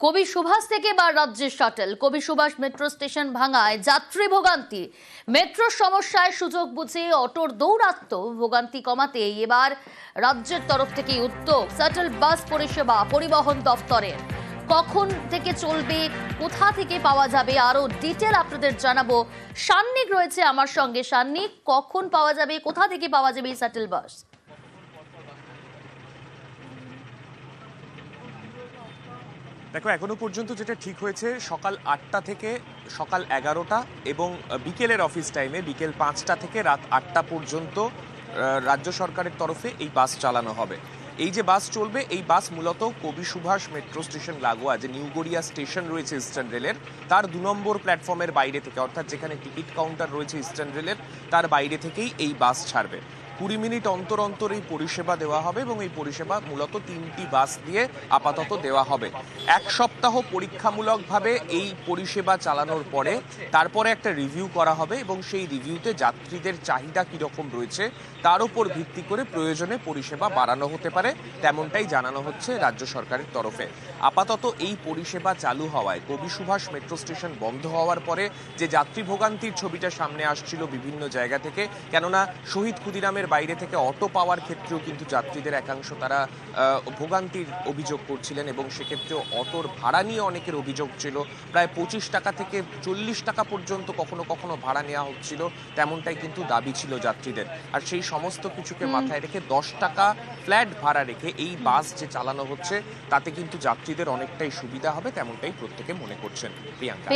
কবি সুভাষ থেকে বা রাজ্যের শাটল কবি সুভাষ মেট্রো স্টেশন ভাঙায় যাত্রী ভোগান্তি। মেট্রোর সমস্যায় সুযোগ বুঝে অটোর দৌরাত্ম্য ভোগান্তি কমাতে এবার রাজ্যের তরফ থেকে উদ্যোগ শাটল বাস পরিষেবা পরিবহন দফতরের। কখন থেকে চলবে, কোথা থেকে পাওয়া যাবে, আরো ডিটেল আপনাদের জানাবো। সান্নিক রয়েছে আমার সঙ্গে। সান্নিক, কখন পাওয়া যাবে, কোথা থেকে পাওয়া যাবে এই শাটল বাস? দেখো, এখনো পর্যন্ত যেটা ঠিক হয়েছে সকাল 8টা থেকে সকাল 11টা এবং বিকেলের অফিস টাইমে বিকেল 5টা থেকে রাত 8টা পর্যন্ত রাজ্য সরকারের তরফে এই বাস চালানো হবে। এই যে বাস চলবে, এই বাস মূলত কবি সুভাষ মেট্রো স্টেশন লাগোয়া যে নিউ গড়িয়া স্টেশন রয়েছে ইস্টার্ন রেলের, তার 2 নম্বর প্ল্যাটফর্মের বাইরে থেকে, অর্থাৎ যেখানে টিকিট কাউন্টার রয়েছে ইস্টার্ন রেলের, তার বাইরে থেকেই এই বাস ছাড়বে। 20 মিনিট অন্তর অন্তর এই পরিষেবা দেওয়া হবে এবং এই পরিষেবা মূলত 3টি বাস দিয়ে আপাতত দেওয়া হবে। 1 সপ্তাহ পরীক্ষামূলকভাবে এই পরিষেবা চালানোর পরে তারপরে একটা রিভিউ করা হবে এবং সেই রিভিউতে যাত্রীদের চাহিদা কীরকম রয়েছে তার উপর ভিত্তি করে প্রয়োজনে পরিষেবা বাড়ানো হতে পারে, তেমনটাই জানানো হচ্ছে রাজ্য সরকারের তরফে। আপাতত এই পরিষেবা চালু হওয়ায় কবি সুভাষ মেট্রো স্টেশন বন্ধ হওয়ার পরে যে যাত্রী ভোগান্তির ছবিটা সামনে আসছিল বিভিন্ন জায়গা থেকে, কেননা শহীদ ক্ষুদিরামের বাইরে থেকে অটো পাওয়ার ক্ষেত্রেও কিন্তু যাত্রীদের একাংশ তারা ভোগান্তির অভিযোগ করছিলেন এবং সেক্ষেত্রেও অটোর ভাড়া নিয়ে অনেকের অভিযোগ ছিল। প্রায় 25 টাকা থেকে 40 টাকা পর্যন্ত কখনো কখনো ভাড়া নেওয়া হচ্ছিল, তেমনটাই কিন্তু দাবি ছিল যাত্রীদের। আর সেই সমস্ত কিছুকে মাথায় রেখে 10 টাকা ফ্ল্যাট ভাড়া রেখে এই বাস যে চালানো হচ্ছে তাতে কিন্তু যাত্রীদের অনেকটাই সুবিধা হবে, তেমনটাই প্রত্যেকে মনে করছেন। প্রিয়াঙ্কা,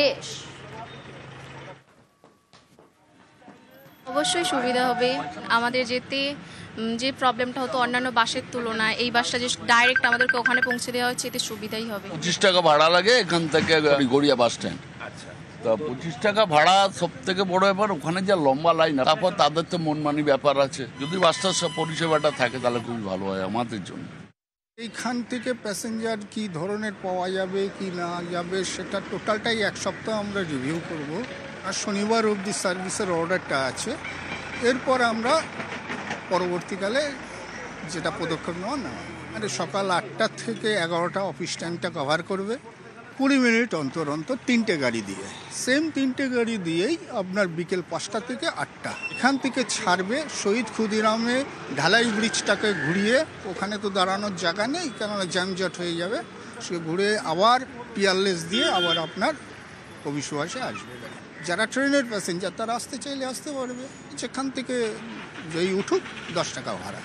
অবশ্যই সুবিধা হবে আমাদের যেতে। যে প্রবলেমটা হতো অন্যান্য বাসের তুলনায়, এই বাসটা যে ডাইরেক্ট আমাদেরকে ওখানে পৌঁছে দেওয়া হচ্ছে, এতে সুবিধাই হবে। 25 টাকা ভাড়া লাগে এখান থেকে গড়িয়া বাস স্ট্যান্ড। তা 25 টাকা ভাড়া সব থেকে বড় ব্যাপার, ওখানে যা লম্বা লাইন, তারপর তাদের তো মনমানি ব্যাপার আছে। যদি বাসটার পরিষেবাটা থাকে তাহলে খুবই ভালো হয় আমাদের জন্য। এইখান থেকে প্যাসেঞ্জার কি ধরনের পাওয়া যাবে কি না যাবে সেটা টোটালটাই 1 সপ্তাহ আমরা রিভিউ করব। আর শনিবার অবধি সার্ভিসের অর্ডারটা আছে। এরপর আমরা পরবর্তীকালে যেটা পদক্ষেপ নেওয়া না, মানে সকাল 8টা থেকে 11টা অফিস টাইমটা কভার করবে। 20 মিনিট অন্তর অন্তর 3টে গাড়ি দিয়ে, সেম 3টে গাড়ি দিয়েই আপনার বিকেল 5টা থেকে 8টা এখান থেকে ছাড়বে। শহীদ ক্ষুদিরামে ঢালাই ব্রিজটাকে ঘুরিয়ে, ওখানে তো দাঁড়ানোর জায়গা নেই কেননা জ্যামজট হয়ে যাবে, সে ঘুরে আবার পিয়ারলেস দিয়ে আবার আপনার কবি সুভাষে আসবে। যারা ট্রেনের প্যাসেঞ্জার তারা আসতে চাইলে আসতে পারবে, যেখান থেকে যেই উঠুক 10 টাকা ভাড়া।